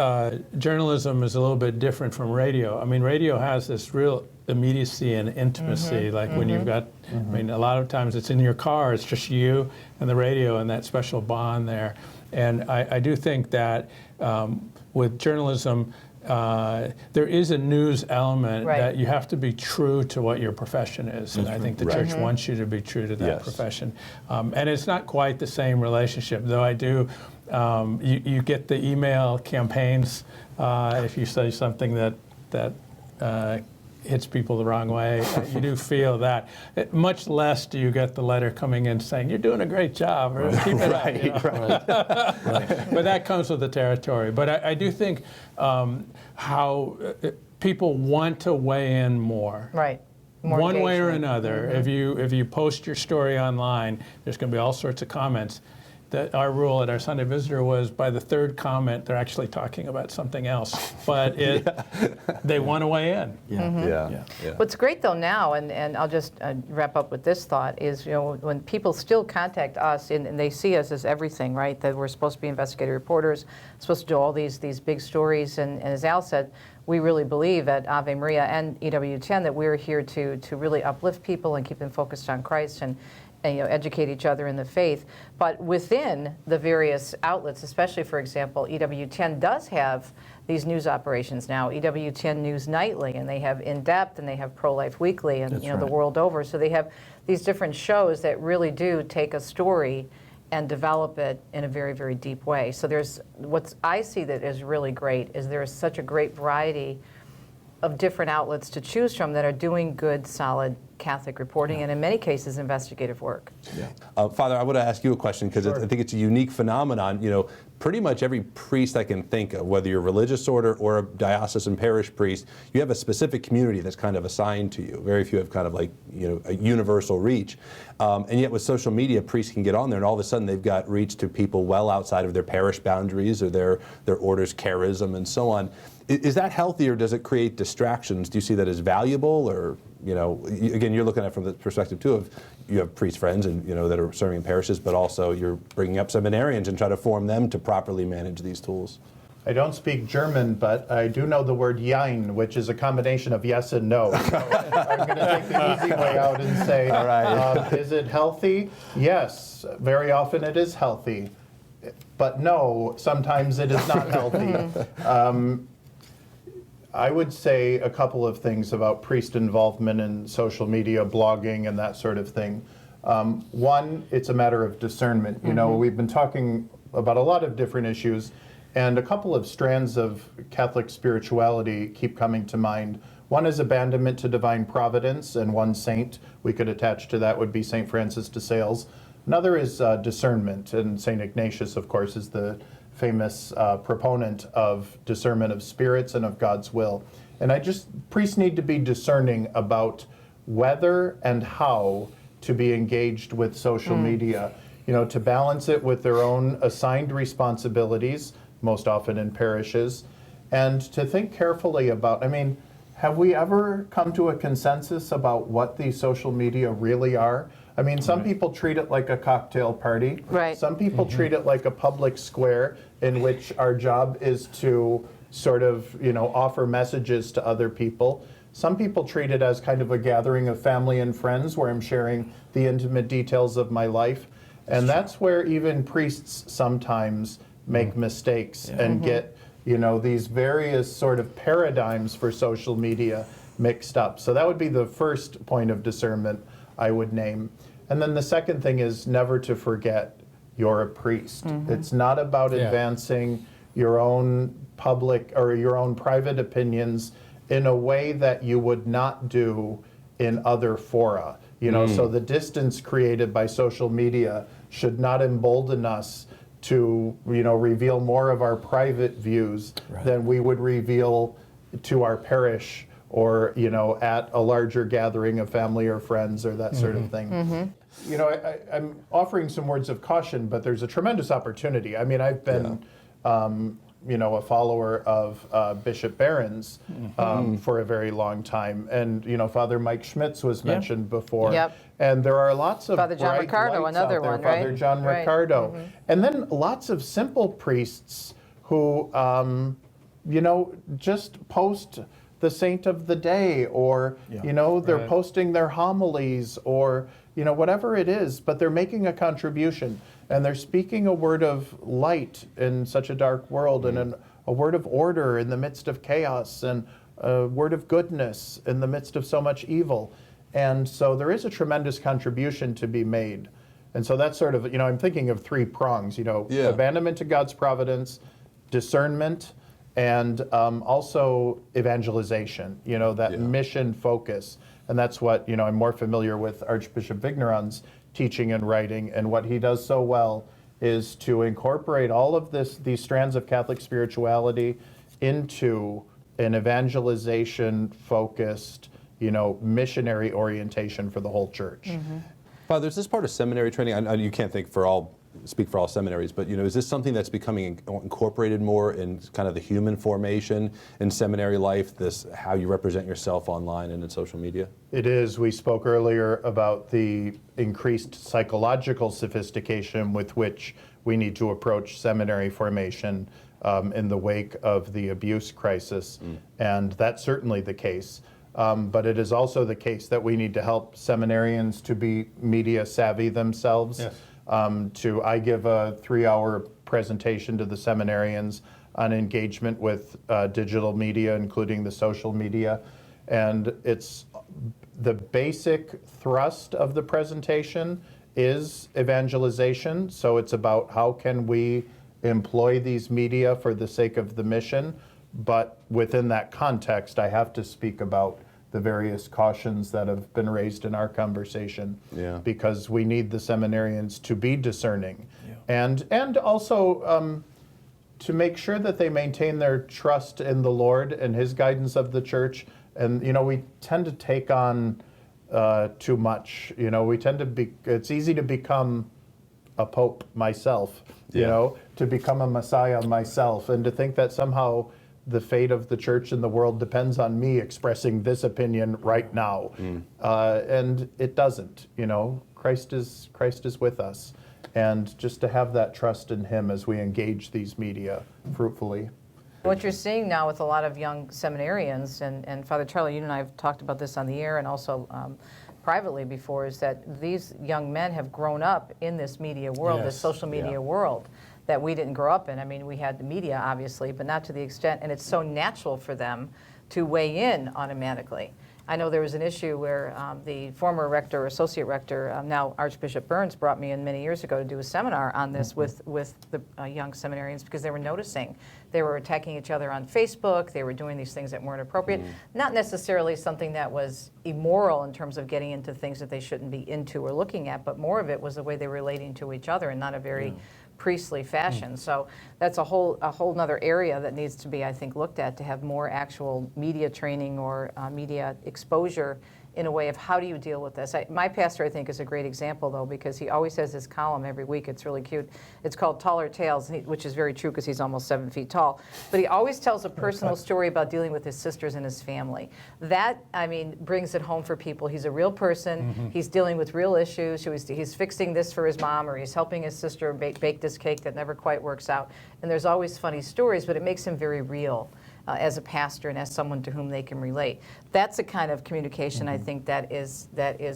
journalism is a little bit different from radio. I mean, radio has this real immediacy and intimacy, like when you've got, I mean, a lot of times it's in your car, it's just you and the radio and that special bond there. And I do think that with journalism, there is a news element that you have to be true to what your profession is. And I think the church wants you to be true to that profession. And it's not quite the same relationship, though I do, you get the email campaigns if you say something that hits people the wrong way. You do feel that. Much less do you get the letter coming in saying, you're doing a great job, or keep it up. You know? But that comes with the territory. But I do think how people want to weigh in more.
Right.
More one way or another. If you post your story online, there's going to be all sorts of comments. That our rule at our Sunday Visitor was by the third comment, they're actually talking about something else. But they want to weigh in.
What's great though now, and I'll just wrap up with this thought, is when people still contact us and they see us as everything, right? That we're supposed to be investigative reporters, supposed to do all these big stories, and as Al said, we really believe at Ave Maria and EWTN that we're here to really uplift people and keep them focused on Christ and educate each other in the faith. But within the various outlets, especially, for example, EWTN does have these news operations now, EWTN News Nightly, and they have In Depth, and they have Pro-Life Weekly, and the world over. So they have these different shows that really do take a story and develop it in a very, very deep way. So there's, what I see that is really great is there is such a great variety of different outlets to choose from that are doing good, solid Catholic reporting, and in many cases, investigative work.
Father, I want to ask you a question because I think it's a unique phenomenon. Pretty much every priest I can think of, whether you're a religious order or a diocesan parish priest, you have a specific community that's kind of assigned to you. Very few have kind of like, a universal reach. And yet with social media, priests can get on there and all of a sudden they've got reach to people well outside of their parish boundaries or their order's charism and so on. Is that healthy or does it create distractions? Do you see that as valuable or, again, you're looking at it from the perspective too of you have priest friends and, that are serving in parishes, but also you're bringing up seminarians and try to form them to properly manage these tools.
I don't speak German, but I do know the word Jein, which is a combination of yes and no. So I'm going to take the easy way out and say,
all right.
Is it healthy? Yes, very often it is healthy. But no, sometimes it is not healthy. I would say a couple of things about priest involvement in social media, blogging, and that sort of thing. One, it's a matter of discernment. We've been talking about a lot of different issues, and a couple of strands of Catholic spirituality keep coming to mind. One is abandonment to divine providence, and one saint we could attach to that would be St. Francis de Sales. Another is discernment, and St. Ignatius, of course, is the famous proponent of discernment of spirits and of God's will. And priests need to be discerning about whether and how to be engaged with social media, to balance it with their own assigned responsibilities, most often in parishes, and to think carefully about, have we ever come to a consensus about what these social media really are? Some people treat it like a cocktail party.
Right.
Some people treat it like a public square in which our job is to sort of, offer messages to other people. Some people treat it as kind of a gathering of family and friends where I'm sharing the intimate details of my life. And that's where even priests sometimes make mistakes and get, these various sort of paradigms for social media mixed up. So that would be the first point of discernment I would name. And then the second thing is never to forget you're a priest. It's not about advancing your own public or your own private opinions in a way that you would not do in other fora. So the distance created by social media should not embolden us to, reveal more of our private views than we would reveal to our parish or, at a larger gathering of family or friends or that sort of thing. I'm offering some words of caution, but there's a tremendous opportunity. I've been a follower of Bishop Barron's for a very long time. And, Father Mike Schmitz was mentioned before.
Yep.
And there are lots of
Father John
bright
Ricardo,
lights
another
out there.
one, right?
Father John
Right.
Ricardo. And then lots of simple priests who, just post the saint of the day, or, they're
Right.
posting their homilies, or, whatever it is, but they're making a contribution, and they're speaking a word of light in such a dark world, and a word of order in the midst of chaos, and a word of goodness in the midst of so much evil. And so there is a tremendous contribution to be made. And so that's sort of, I'm thinking of three prongs, abandonment to God's providence, discernment, and also evangelization, that mission focus. And that's what, I'm more familiar with Archbishop Vigneron's teaching and writing, and what he does so well is to incorporate all of these strands of Catholic spirituality into an evangelization focused, missionary orientation for the whole church.
Father, is this part of seminary training? I know you can't speak for all seminaries, but is this something that's becoming incorporated more in kind of the human formation in seminary life, this how you represent yourself online and in social media?
It is. We spoke earlier about the increased psychological sophistication with which we need to approach seminary formation in the wake of the abuse crisis, and that's certainly the case. But it is also the case that we need to help seminarians to be media savvy themselves.
Yes.
I give a 3-hour presentation to the seminarians on engagement with digital media, including the social media. And it's the basic thrust of the presentation is evangelization. So it's about how can we employ these media for the sake of the mission. But within that context, I have to speak about the various cautions that have been raised in our conversation, because we need the seminarians to be discerning, and also to make sure that they maintain their trust in the Lord and His guidance of the church. And we tend to take on too much. We tend to it's easy to become a pope myself, to become a messiah myself, and to think that somehow the fate of the church and the world depends on me expressing this opinion right now. And it doesn't. Christ is with us. And just to have that trust in Him as we engage these media fruitfully.
What you're seeing now with a lot of young seminarians, and Father Charlie, you and I have talked about this on the air and also privately before, is that these young men have grown up in this media world, this social media world, that we didn't grow up in. I mean, we had the media, obviously, but not to the extent, and it's so natural for them to weigh in automatically. I know there was an issue where the former rector, associate rector, now Archbishop Burns, brought me in many years ago to do a seminar on this with the young seminarians, because they were noticing they were attacking each other on Facebook, they were doing these things that weren't appropriate, not necessarily something that was immoral in terms of getting into things that they shouldn't be into or looking at, but more of it was the way they were relating to each other, and not a very priestly fashion. So that's a whole nother area that needs to be, I think, looked at, to have more actual media training or media exposure in a way of how do you deal with this. My pastor, I think, is a great example, though, because he always has this column every week. It's really cute. It's called Taller Tales, which is very true because he's almost 7 feet tall. But he always tells a personal story about dealing with his sisters and his family. That, I mean, brings it home for people. He's a real person. He's dealing with real issues. He's fixing this for his mom, or he's helping his sister bake this cake that never quite works out. And there's always funny stories, but it makes him very real. As a pastor and as someone to whom they can relate. That's a kind of communication I think that is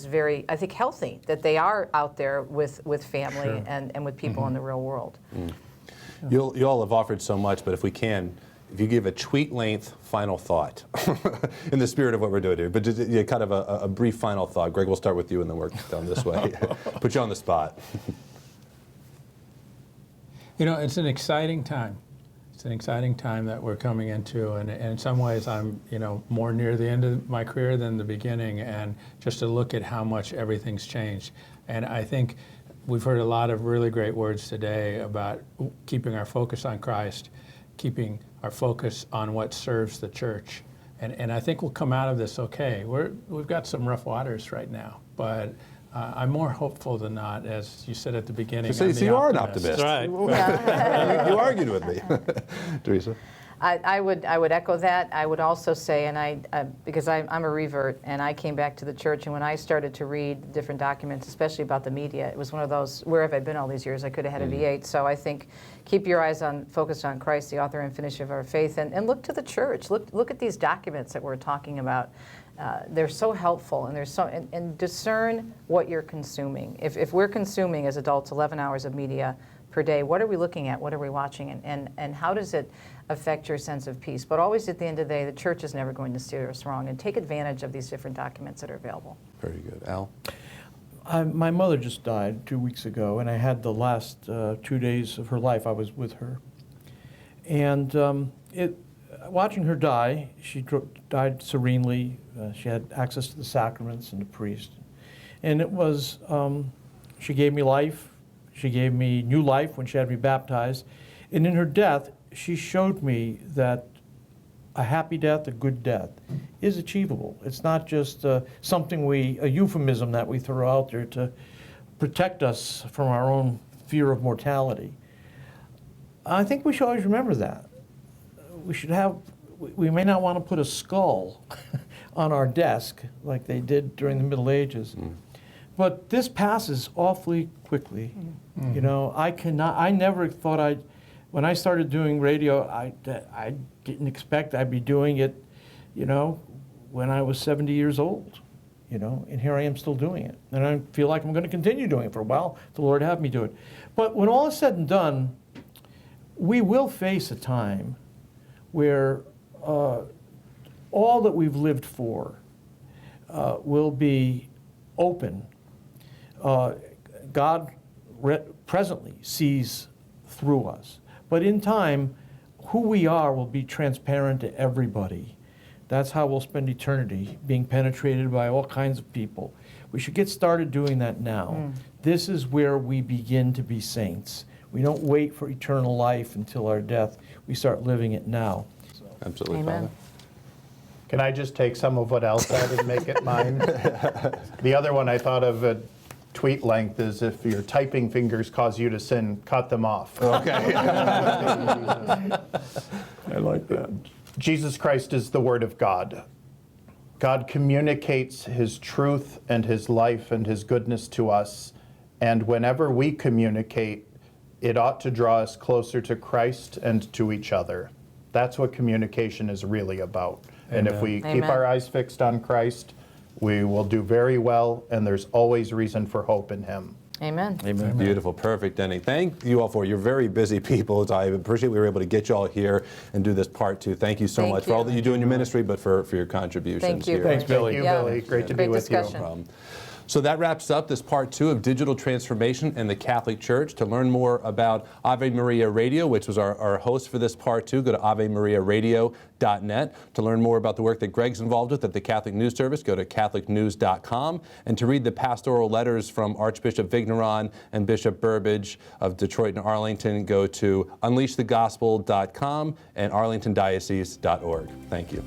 very, I think, healthy, that they are out there with family and with people in the real world.
You all have offered so much, but if you give a tweet-length final thought in the spirit of what we're doing here, but just kind of a brief final thought. Greg, we'll start with you and then work down this way. Put you on the spot.
It's an exciting time. It's an exciting time that we're coming into, and in some ways I'm, more near the end of my career than the beginning, and just to look at how much everything's changed. And I think we've heard a lot of really great words today about keeping our focus on Christ, keeping our focus on what serves the church. And I think we'll come out of this okay. We've got some rough waters right now, but I'm more hopeful than not, as you said at the beginning.
So
I'm
you
the
are an
optimist.
optimist.
Right.
You argued with me. Teresa?
I would echo that. I would also say, because I'm a revert, and I came back to the church, and when I started to read different documents, especially about the media, it was one of those, where have I been all these years? I could have had a V8. So I think keep your eyes focused on Christ, the author and finisher of our faith, and look to the church. Look at these documents that we're talking about. They're so helpful, and and discern what you're consuming. If we're consuming as adults 11 hours of media per day, what are we looking at? What are we watching? And how does it affect your sense of peace? But always at the end of the day, the church is never going to steer us wrong, and take advantage of these different documents that are available.
Very good. Al?
My mother just died 2 weeks ago, and I had the last 2 days of her life I was with her. And watching her die, she died serenely. She had access to the sacraments and the priest. And it was, she gave me life. She gave me new life when she had me baptized. And in her death, she showed me that a happy death, a good death, is achievable. It's not just something a euphemism that we throw out there to protect us from our own fear of mortality. I think we should always remember that. We may not want to put a skull on our desk like they did during the Middle Ages. But this passes awfully quickly. You know, I never thought when I started doing radio, I didn't expect I'd be doing it, you know, when I was 70 years old, you know, and here I am still doing it. And I feel like I'm going to continue doing it for a while, if the Lord have me do it. But when all is said and done, we will face a time where all that we've lived for will be open. God presently sees through us. But in time, who we are will be transparent to everybody. That's how we'll spend eternity, being penetrated by all kinds of people. We should get started doing that now. This is where we begin to be saints. We don't wait for eternal life until our death. We start living it now.
Absolutely,
Amen.
Father.
Can I just take some of what Al said and make it mine? The other one I thought of at tweet length is, if your typing fingers cause you to sin, cut them off.
Okay. I like that.
Jesus Christ is the Word of God. God communicates His truth and His life and His goodness to us. And whenever we communicate, it ought to draw us closer to Christ and to each other. That's what communication is really about. And if we keep
Amen.
our eyes fixed on Christ, we will do very well, and there's always reason for hope in Him.
Amen.
Amen.
Beautiful, perfect, Denny. Thank you all for you're very busy people. So I appreciate we were able to get you all here and do this part two. Thank you so
Thank
much for all
you.
that you do in your ministry, but for your contributions
Thank you.
here.
Thanks, Billy.
Thank you,
Yeah.
Billy. Great to
Great
be with
discussion.
you.
So that wraps up this part two of Digital Transformation in the Catholic Church. To learn more about Ave Maria Radio, which was our host for this part two, go to avemariaradio.net. To learn more about the work that Greg's involved with at the Catholic News Service, go to catholicnews.com. And to read the pastoral letters from Archbishop Vigneron and Bishop Burbidge of Detroit and Arlington, go to unleashthegospel.com and arlingtondiocese.org. Thank you.